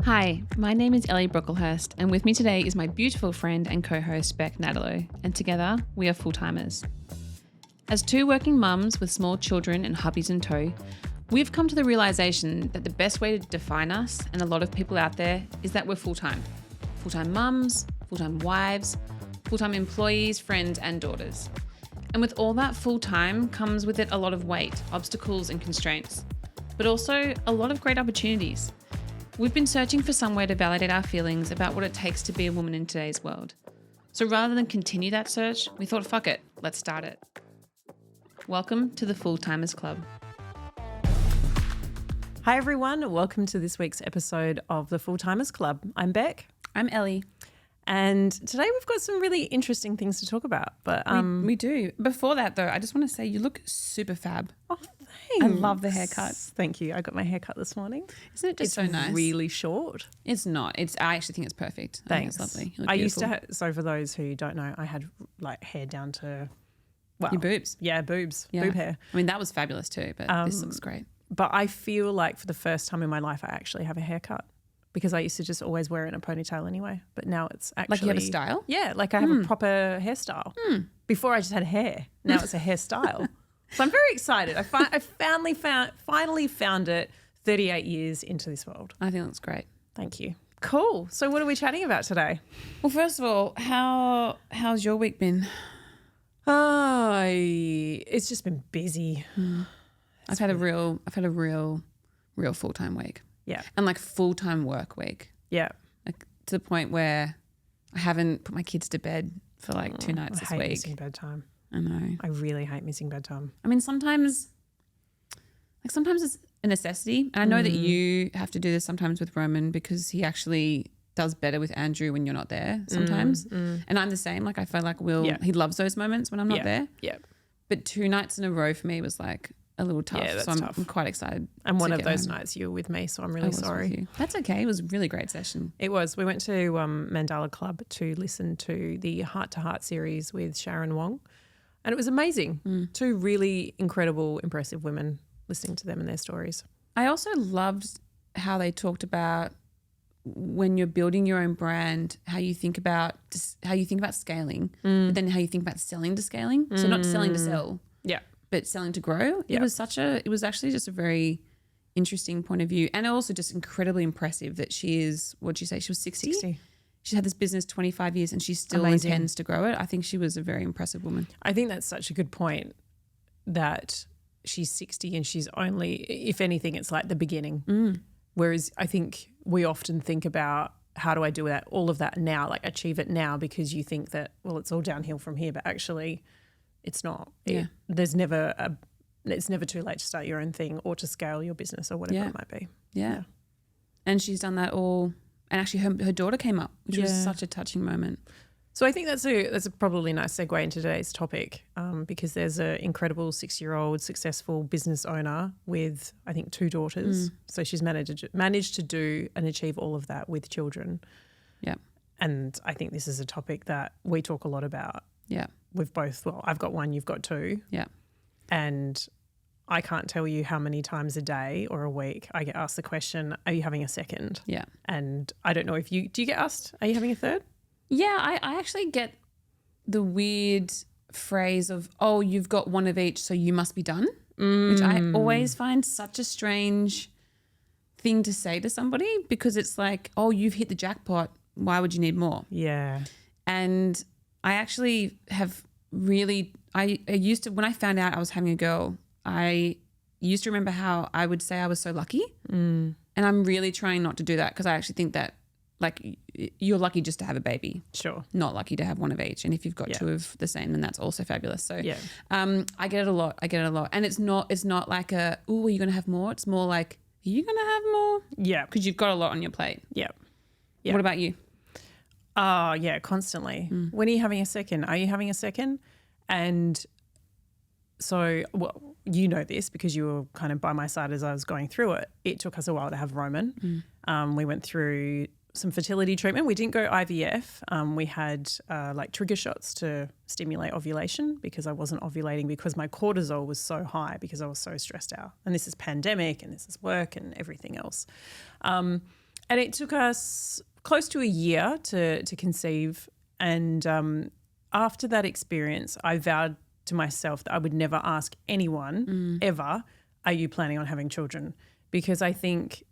Hi, my name is Ellie Brocklehurst, and with me today is my beautiful friend and co-host Beck Nadalo, and together we are full-timers. As two working mums with small children and hubbies in tow, we've come to the realisation that the best way to define us and a lot of people out there is that we're full-time. Full-time mums, full-time wives, full-time employees, friends and daughters. And with all that full-time comes with it a lot of weight, obstacles and constraints, but also a lot of great opportunities. We've been searching for some way to validate our feelings about what it takes to be a woman in today's world. So rather than continue that search, we thought, fuck it, let's start it. Welcome to the Full-Timers Club. Hi everyone, welcome to this week's episode of the Full-Timers Club. I'm Beck. I'm Ellie. And today we've got some really interesting things to talk about. But we do. Before that though, I just want to say you look super fab. Oh, thanks. I love the haircut. Thank you. I got my haircut this morning. Isn't it just so nice? It's really short. It's not. I actually think it's perfect. Thanks. I think it's lovely. I used to so for those who don't know, I had like hair down to, well. Your boobs. Yeah, boobs. Yeah. Boob hair. I mean, that was fabulous too, but this looks great. But I feel like for the first time in my life, I actually have a haircut. Because I used to just always wear it in a ponytail anyway. But now it's actually... Like you have a style? Yeah, like I have a proper hairstyle. Before I just had hair. Now it's a hairstyle. So I'm very excited. I finally found it 38 years into this world. I think that's great. Thank you. Cool. So what are we chatting about today? Well, first of all, how's your week been? It's just been busy. I've had a real full-time week. Yeah. And like full-time work week. Yeah. Like to the point where I haven't put my kids to bed for like 2 nights this I hate week. missing bedtime. I know. I really hate missing bedtime. I mean, sometimes it's a necessity. And I know that you have to do this sometimes with Roman because he actually does better with Andrew when you're not there sometimes. And I'm the same. Like I feel like he loves those moments when I'm not there. Yeah. But 2 nights in a row for me was like a little tough. Yeah, that's so tough. I'm quite excited. And one of those nights you were with me, so I'm really sorry. That's okay. It was a really great session. It was. We went to Mandala Club to listen to the Heart to Heart series with Sharon Wong. And it was amazing. 2 really incredible, impressive women, listening to them and their stories. I also loved how they talked about when you're building your own brand, how you think about scaling, but then how you think about selling to scaling. So not selling to sell. Yeah. But selling to grow. Yeah. It was actually just a very interesting point of view, and also just incredibly impressive that she is, what'd you say, she was 60? 60. She's had this business 25 years and she still intends to grow it. I think she was a very impressive woman. I think that's such a good point that she's 60 and she's only, if anything, it's like the beginning. Whereas I think we often think about how do I do that, all of that now, like achieve it now, because you think that, well, it's all downhill from here, but actually it's not. Yeah. It's never too late to start your own thing or to scale your business or whatever it might be. Yeah. And she's done that all. And actually her daughter came up, which was such a touching moment. So I think that's a probably nice segue into today's topic because there's an incredible 6-year-old successful business owner with, I think, 2 daughters. So she's managed to do and achieve all of that with children. Yeah. And I think this is a topic that we talk a lot about. Yeah. We've both, well, I've got 1, you've got 2. Yeah. And I can't tell you how many times a day or a week I get asked the question, are you having a second? Yeah. And I don't know if do you get asked, are you having a third? Yeah, I actually get the weird phrase of, oh, you've got 1 of each, so you must be done, which I always find such a strange thing to say to somebody because it's like, oh, you've hit the jackpot. Why would you need more? Yeah. And I actually have really, I used to, when I found out I was having a girl, I used to remember how I would say I was so lucky. And I'm really trying not to do that because I actually think that like you're lucky just to have a baby. Sure. Not lucky to have 1 of each. And if you've got 2 of the same, then that's also fabulous. So I get it a lot. And it's not like are you going to have more? It's more like, are you going to have more? Yeah. Because you've got a lot on your plate. Yeah. What about you? Yeah, constantly. When are you having a second? Are you having a second? And so, well, you know this because you were kind of by my side as I was going through it. It took us a while to have Roman. We went through some fertility treatment. We didn't go IVF. We had like trigger shots to stimulate ovulation because I wasn't ovulating because my cortisol was so high because I was so stressed out. And this is pandemic and this is work and everything else. And it took us close to a year to conceive. And after that experience, I vowed to myself that I would never ask anyone ever, are you planning on having children? Because I think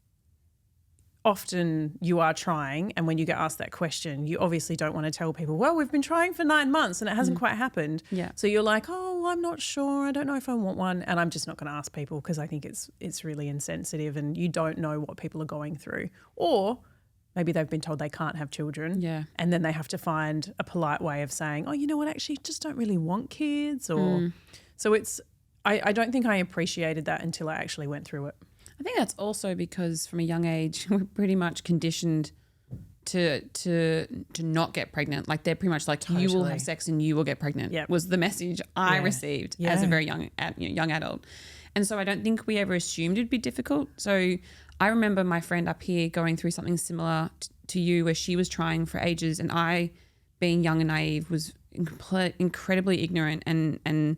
often you are trying, and when you get asked that question, you obviously don't want to tell people, well, we've been trying for 9 months and it hasn't quite happened. Yeah. So you're like, oh, I'm not sure. I don't know if I want one. And I'm just not going to ask people because I think it's really insensitive and you don't know what people are going through. Or maybe they've been told they can't have children. Yeah. And then they have to find a polite way of saying, oh, you know what, actually just don't really want kids. Or so I don't think I appreciated that until I actually went through it. I think that's also because from a young age we're pretty much conditioned to not get pregnant. Like they're pretty much like you will have sex and you will get pregnant. Yep. Was the message I received as a very young adult, and so I don't think we ever assumed it'd be difficult. So I remember my friend up here going through something similar to you, where she was trying for ages, and I, being young and naive, was incredibly ignorant and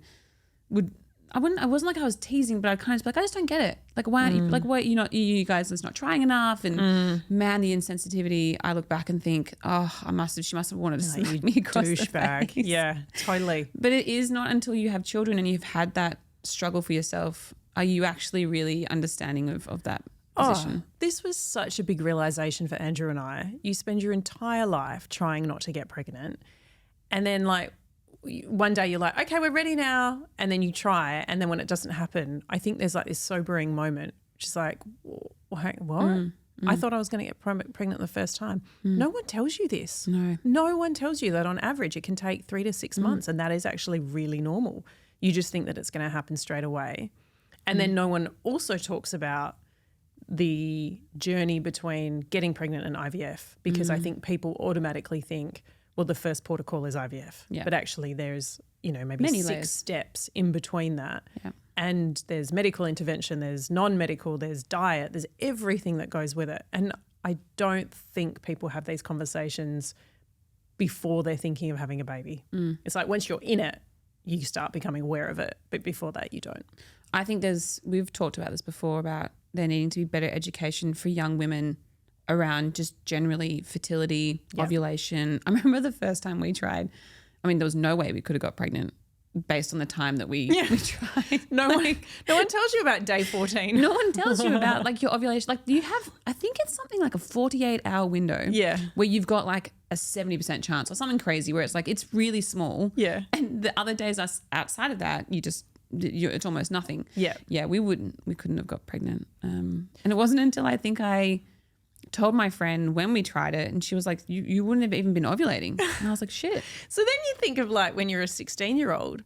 would. I wasn't like I was teasing, but I'd kind of be like, I just don't get it. Like, why aren't you, like, why you guys are just not trying enough? And man, the insensitivity, I look back and think, oh, she must have wanted to slap me across the face. Yeah, totally. But it is not until you have children and you've had that struggle for yourself, are you actually really understanding of that position? Oh, this was such a big realization for Andrew and I. You spend your entire life trying not to get pregnant. And then like, one day you're like, okay, we're ready now. And then you try it. And then when it doesn't happen, I think there's like this sobering moment, which is like, wait, what? I thought I was going to get pregnant the first time. No one tells you this. No one tells you that on average it can take 3 to 6 months. And that is actually really normal. You just think that it's going to happen straight away. And then no one also talks about the journey between getting pregnant and IVF, because I think people automatically think, well, the first port of call is IVF. Yeah. But actually there's, maybe many 6 layers. steps in between that. Yeah. And there's medical intervention, there's non-medical, there's diet, there's everything that goes with it. And I don't think people have these conversations before they're thinking of having a baby. It's like once you're in it, you start becoming aware of it. But before that, you don't. I think we've talked about this before about there needing to be better education for young women around just generally fertility, ovulation. I remember the first time we tried, there was no way we could have got pregnant based on the time that we tried. No one tells you about day 14. No one tells you about like your ovulation. Like you have, I think it's something like a 48-hour window where you've got like a 70% chance or something crazy where it's like it's really small. Yeah. And the other days outside of that, it's almost nothing. Yeah. Yeah, we couldn't have got pregnant. And it wasn't until I think I told my friend when we tried it, and she was like, you wouldn't have even been ovulating. And I was like, shit. So then you think of like when you're a 16-year-old,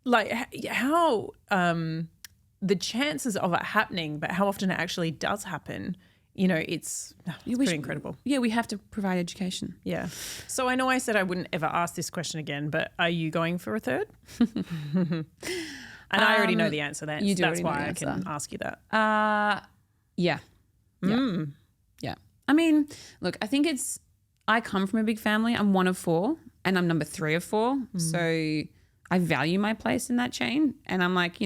like how the chances of it happening, but how often it actually does happen, it's pretty incredible. Yeah, we have to provide education. Yeah. So I know I said I wouldn't ever ask this question again, but are you going for a third? And I already know the answer. That's why I can ask you that. Yeah. Yeah. Look, I think I come from a big family. I'm one of 4 and I'm number 3 of 4. So I value my place in that chain. And I'm like,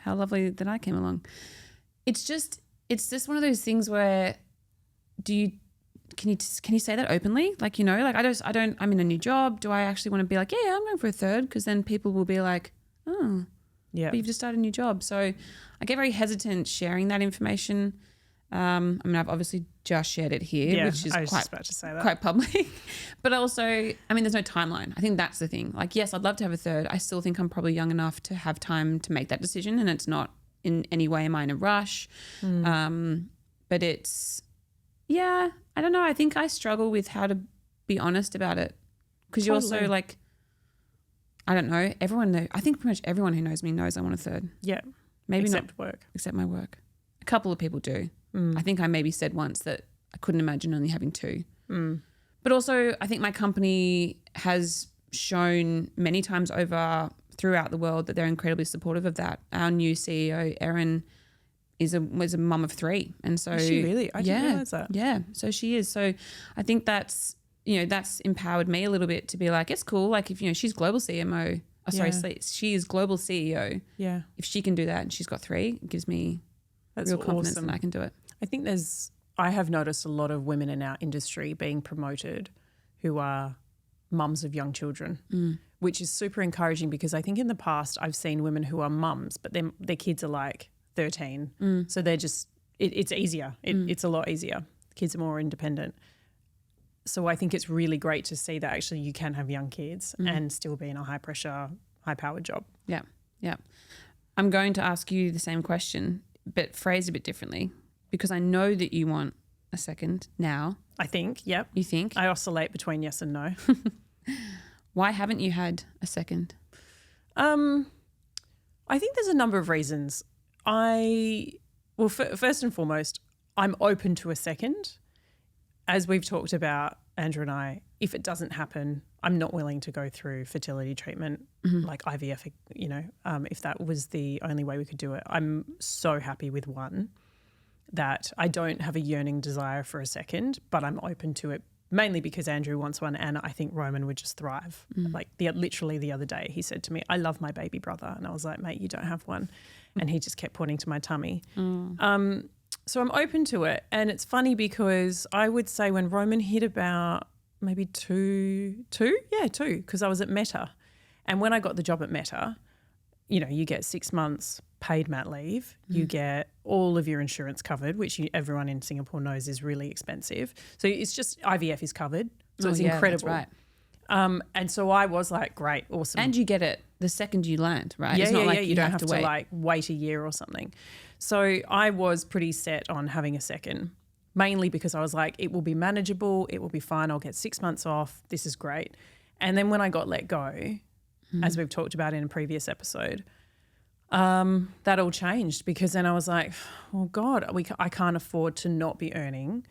how lovely that I came along. It's just one of those things where can you say that openly? Like, I'm in a new job. Do I actually want to be like, yeah, I'm going for a third? Because then people will be like, oh, yeah, but you've just started a new job. So I get very hesitant sharing that information. I've obviously just shared it here, which is quite public. But also, there's no timeline. I think that's the thing. Like, yes, I'd love to have a third. I still think I'm probably young enough to have time to make that decision, and it's not in any way am I in a rush. But it's, I don't know. I think I struggle with how to be honest about it, because you also like, I don't know. I think pretty much everyone who knows me knows I want a third. Yeah. Maybe except my work. A couple of people do. I think I maybe said once that I couldn't imagine only having 2. But also I think my company has shown many times over throughout the world that they're incredibly supportive of that. Our new CEO, Erin, was a mum of 3. And so is she really? I didn't realize that. Yeah. So she is. So I think that's empowered me a little bit to be like, it's cool. Like if, she's global CMO. She is global CEO. Yeah. If she can do that and she's got 3, it gives me real confidence that I can do it. I think there's I have noticed a lot of women in our industry being promoted who are mums of young children, which is super encouraging because I think in the past I've seen women who are mums, but their kids are like 13. So they're just, it's easier. It's a lot easier. Kids are more independent. So I think it's really great to see that actually you can have young kids and still be in a high pressure, high powered job. Yeah. Yeah. I'm going to ask you the same question, but phrased a bit differently because I know that you want a second now. I think, yep. You think? I oscillate between yes and no. Why haven't you had a second? I think there's a number of reasons. First and foremost, I'm open to a second. As we've talked about, Andrew and I, if it doesn't happen, I'm not willing to go through fertility treatment like IVF, if that was the only way we could do it. I'm so happy with one that I don't have a yearning desire for a second, but I'm open to it mainly because Andrew wants one and I think Roman would just thrive. Like literally the other day he said to me, I love my baby brother. And I was like, mate, you don't have one. And he just kept pointing to my tummy. So I'm open to it. And it's funny because I would say when Roman hit about maybe two, because I was at Meta. And when I got the job at Meta, you get 6 months paid mat leave. You get all of your insurance covered, which everyone in Singapore knows is really expensive. So it's just IVF is covered. So it's incredible. That's right. And so I was like, great, awesome. And you get it the second you land, right? Yeah, it's not like you don't have to wait. wait a year or something. So I was pretty set on having a second, mainly because I was like, it will be manageable, it will be fine, I'll get 6 months off, this is great. And then when I got let go, as we've talked about in a previous episode, that all changed because then I was like, oh God, I can't afford to not be earning.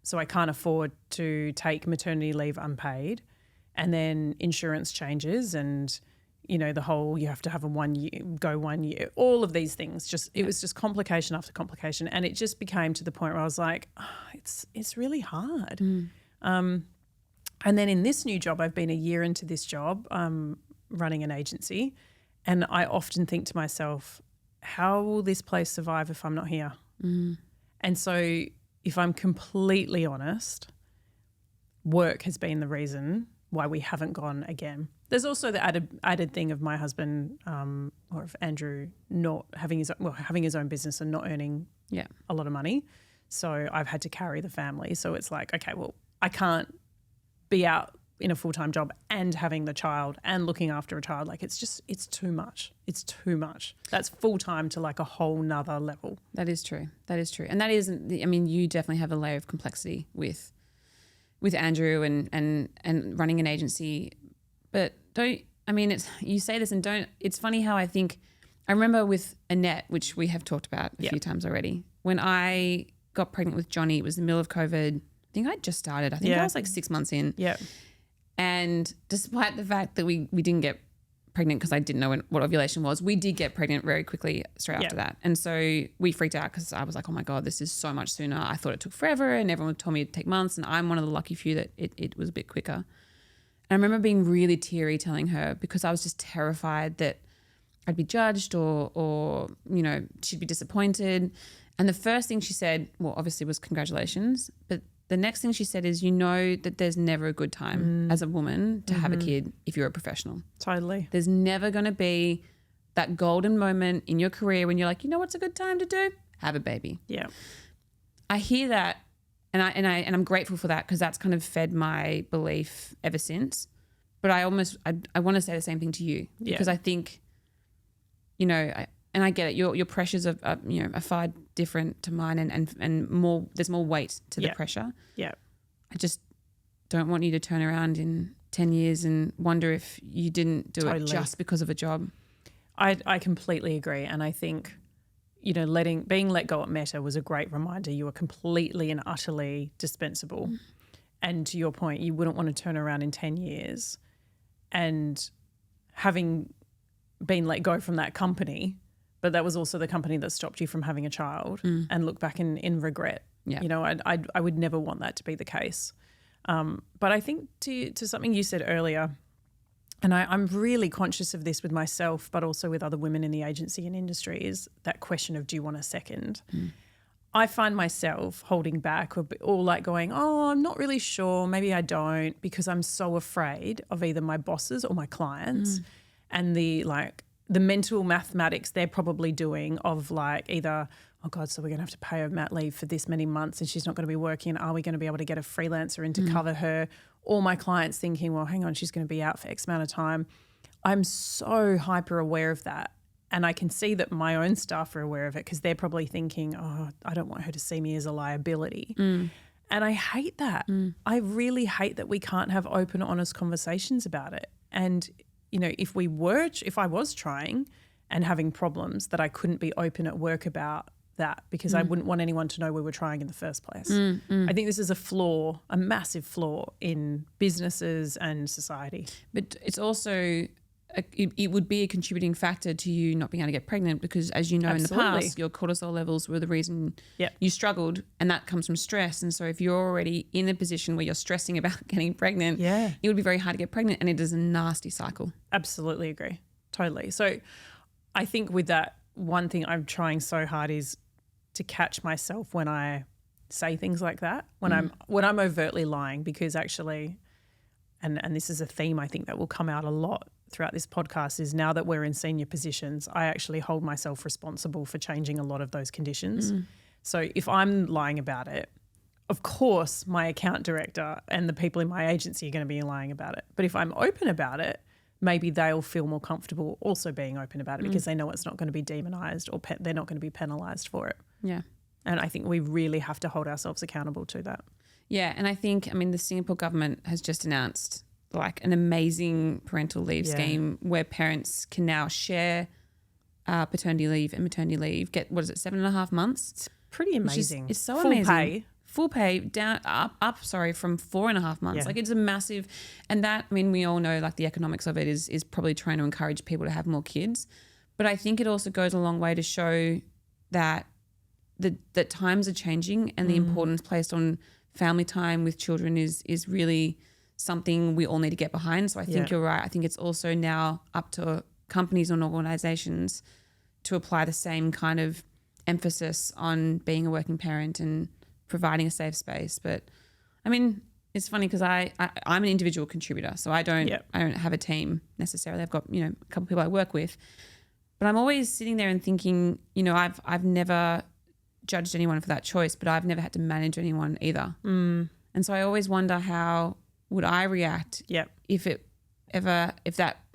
So I can't afford to take maternity leave unpaid. And then insurance changes and, the whole you have to have a 1 year, go 1 year, all of these things. It was just complication after complication. And it just became to the point where I was like, it's really hard. And then in this new job, I've been a year into this job, running an agency. And I often think to myself, how will this place survive if I'm not here? And so if I'm completely honest, work has been the reason why we haven't gone again. There's also the added thing of my husband or of Andrew not having his own business and not earning a lot of money. So I've had to carry the family. So it's like, okay, well, I can't be out in a full-time job and having the child and looking after a child. Like it's too much. It's too much. That's full-time to like a whole nother level. That is true. And that isn't, you definitely have a layer of complexity with Andrew and running an agency. But you say this and don't, it's funny how I remember with Annette, which we have talked about a few times already, when I got pregnant with Johnny, it was the middle of COVID. I think I just started. I think I was like 6 months in. Yeah. And despite the fact that we didn't get pregnant because I didn't know what ovulation was, we did get pregnant very quickly straight after that. And so we freaked out because I was like, oh my God, this is so much sooner. I thought it took forever and everyone told me it'd take months. And I'm one of the lucky few that it was a bit quicker. And I remember being really teary telling her because I was just terrified that I'd be judged or she'd be disappointed. And the first thing she said, well, obviously was congratulations. But the next thing she said is, that there's never a good time as a woman to have a kid if you're a professional. Totally. There's never going to be that golden moment in your career when you're like, what's a good time to do? Have a baby. Yeah. I hear that and I'm grateful for that because that's kind of fed my belief ever since. But I want to say the same thing to you because I think, and I get it. Your pressures are far different to mine, and more. There's more weight to the pressure. Yeah. I just don't want you to turn around in 10 years and wonder if you didn't do it just because of a job. I completely agree, and I think being let go at Meta was a great reminder. You were completely and utterly dispensable, and to your point, you wouldn't want to turn around in 10 years, and having been let go from that company. But that was also the company that stopped you from having a child and look back in regret. Yeah. I would never want that to be the case. But I think to something you said earlier, and I'm really conscious of this with myself, but also with other women in the agency and industry, is that question of do you want a second? I find myself holding back or like going, oh, I'm not really sure. Maybe I don't, because I'm so afraid of either my bosses or my clients and the mental mathematics they're probably doing of like either, oh God, so we're going to have to pay her mat leave for this many months and she's not going to be working. And are we going to be able to get a freelancer in to cover her? Or my clients thinking, well, hang on, she's going to be out for X amount of time. I'm so hyper aware of that. And I can see that my own staff are aware of it because they're probably thinking, oh, I don't want her to see me as a liability. And I hate that. I really hate that we can't have open, honest conversations about it. And, you know, if I was trying and having problems, that I couldn't be open at work about that because I wouldn't want anyone to know we were trying in the first place. I think this is a massive flaw in businesses and society. But it's also it would be a contributing factor to you not being able to get pregnant because, as you know, in the past, your cortisol levels were the reason you struggled, and that comes from stress. And so if you're already in a position where you're stressing about getting pregnant, it would be very hard to get pregnant, and it is a nasty cycle. Absolutely agree. Totally. So I think with that, one thing I'm trying so hard is to catch myself when I say things like that, when I'm overtly lying, because actually, and this is a theme I think that will come out a lot throughout this podcast, is now that we're in senior positions, I actually hold myself responsible for changing a lot of those conditions. So if I'm lying about it, of course my account director and the people in my agency are going to be lying about it. But if I'm open about it, maybe they'll feel more comfortable also being open about it because they know it's not going to be demonized or they're not going to be penalized for it. Yeah. And I think we really have to hold ourselves accountable to that. Yeah. And I think, the Singapore government has just announced like an amazing parental leave scheme where parents can now share paternity leave and maternity leave, get, 7.5 months? It's pretty amazing. It's so Full amazing. Pay. Full pay down up from 4.5 months. Like it's a massive, and that, we all know like the economics of it is probably trying to encourage people to have more kids. But I think it also goes a long way to show that that times are changing and the importance placed on family time with children is really something we all need to get behind. So I think you're right. I think it's also now up to companies and organizations to apply the same kind of emphasis on being a working parent and providing a safe space. But it's funny because I'm an individual contributor, so I don't have a team necessarily. I've got, a couple of people I work with, but I'm always sitting there and thinking, I've never judged anyone for that choice, but I've never had to manage anyone either. And so I always wonder how would I react if it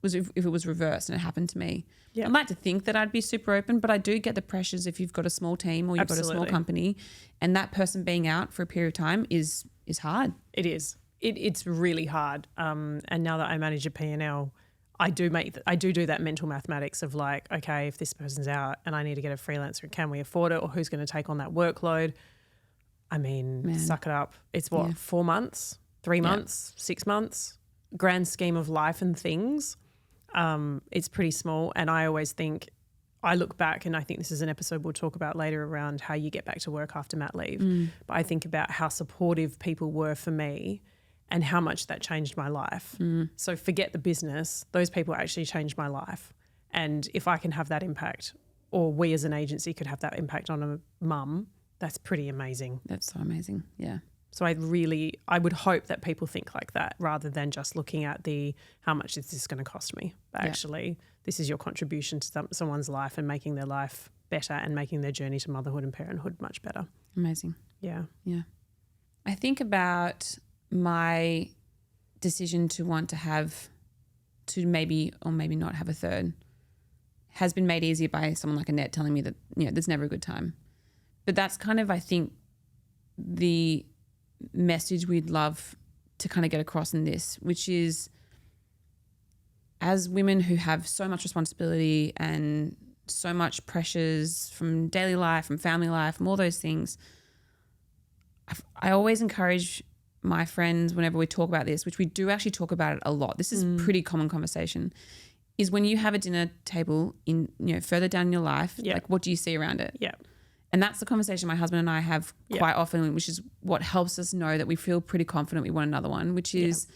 was reversed and it happened to me. I'd like to think that I'd be super open, but I do get the pressures if you've got a small team or you've got a small company, and that person being out for a period of time is hard. It is. It's really hard. And now that I manage a P&L, I do that mental mathematics of like, okay, if this person's out and I need to get a freelancer, can we afford it, or who's going to take on that workload? Suck it up. It's 4 months, 3 months, 6 months, grand scheme of life and things. It's pretty small. And I always think, I look back, and I think this is an episode we'll talk about later around how you get back to work after mat leave. But I think about how supportive people were for me and how much that changed my life. So forget the business, those people actually changed my life. And if I can have that impact, or we as an agency could have that impact on a mum, that's pretty amazing. That's so amazing. Yeah. So I would hope that people think like that rather than just looking at how much is this going to cost me? But actually, this is your contribution to someone's life and making their life better and making their journey to motherhood and parenthood much better. Amazing. Yeah. Yeah. I think about my decision to want to maybe or maybe not have a third has been made easier by someone like Annette telling me that, there's never a good time. But that's kind of, I think, the message we'd love to kind of get across in this, which is, as women who have so much responsibility and so much pressures from daily life, from family life, from all those things, I always encourage my friends whenever we talk about this, which we do actually talk about it a lot, this is pretty common conversation, is when you have a dinner table in, further down in your life, like what do you see around it? Yeah. And that's the conversation my husband and I have quite often, which is what helps us know that we feel pretty confident we want another one, which is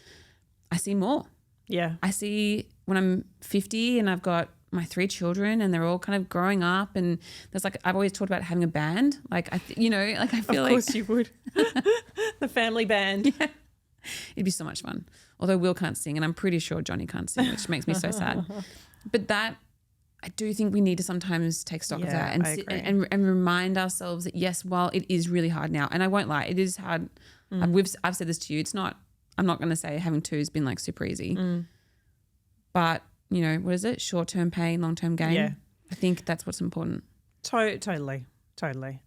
I see more. Yeah. I see when I'm 50 and I've got my 3 children and they're all kind of growing up, and there's like, I've always talked about having a band. Like, I feel Of course you would. The family band. Yeah. It'd be so much fun. Although Will can't sing, and I'm pretty sure Johnny can't sing, which makes me so sad. But that, I do think we need to sometimes take stock of that and remind ourselves that, yes, while it is really hard now, and I won't lie, it is hard. I've said this to you. It's not, I'm not going to say having 2 has been like super easy, but you know, what is it? Short-term pain, long-term gain. Yeah. I think that's what's important. Totally.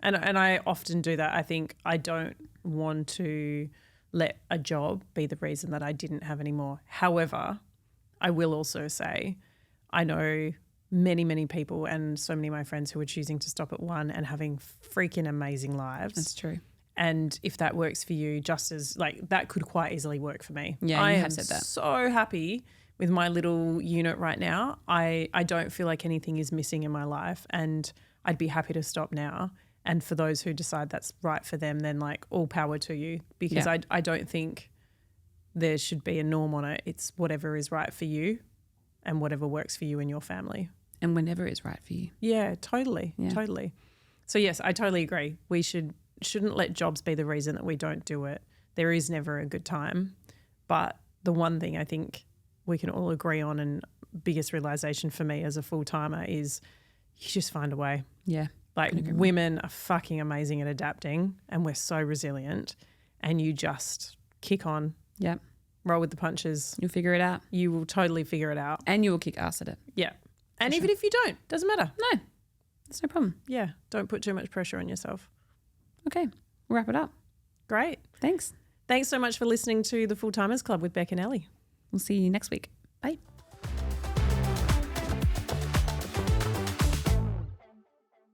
And I often do that. I think I don't want to let a job be the reason that I didn't have any more. However, I will also say I know many, many people and so many of my friends who are choosing to stop at 1 and having freaking amazing lives. That's true. And if that works for you, just as like that could quite easily work for me. Yeah, I you am have said that. so happy with my little unit right now. I don't feel like anything is missing in my life, and I'd be happy to stop now. And for those who decide that's right for them, then like all power to you, because I don't think there should be a norm on it. It's whatever is right for you and whatever works for you and your family. And whenever it's right for you. Yeah, totally. So yes, I totally agree. We shouldn't let jobs be the reason that we don't do it. There is never a good time. But the one thing I think we can all agree on, and biggest realization for me as a full-timer, is you just find a way. Yeah. Like, women are fucking amazing at adapting, and we're so resilient, and you just kick on. Yeah. Roll with the punches. You'll figure it out. You will totally figure it out. And you will kick ass at it. Yeah. And even if you don't, doesn't matter. No, it's no problem. Yeah. Don't put too much pressure on yourself. Okay. We'll wrap it up. Great. Thanks. Thanks so much for listening to the Full Timers Club with Beck and Ellie. We'll see you next week. Bye.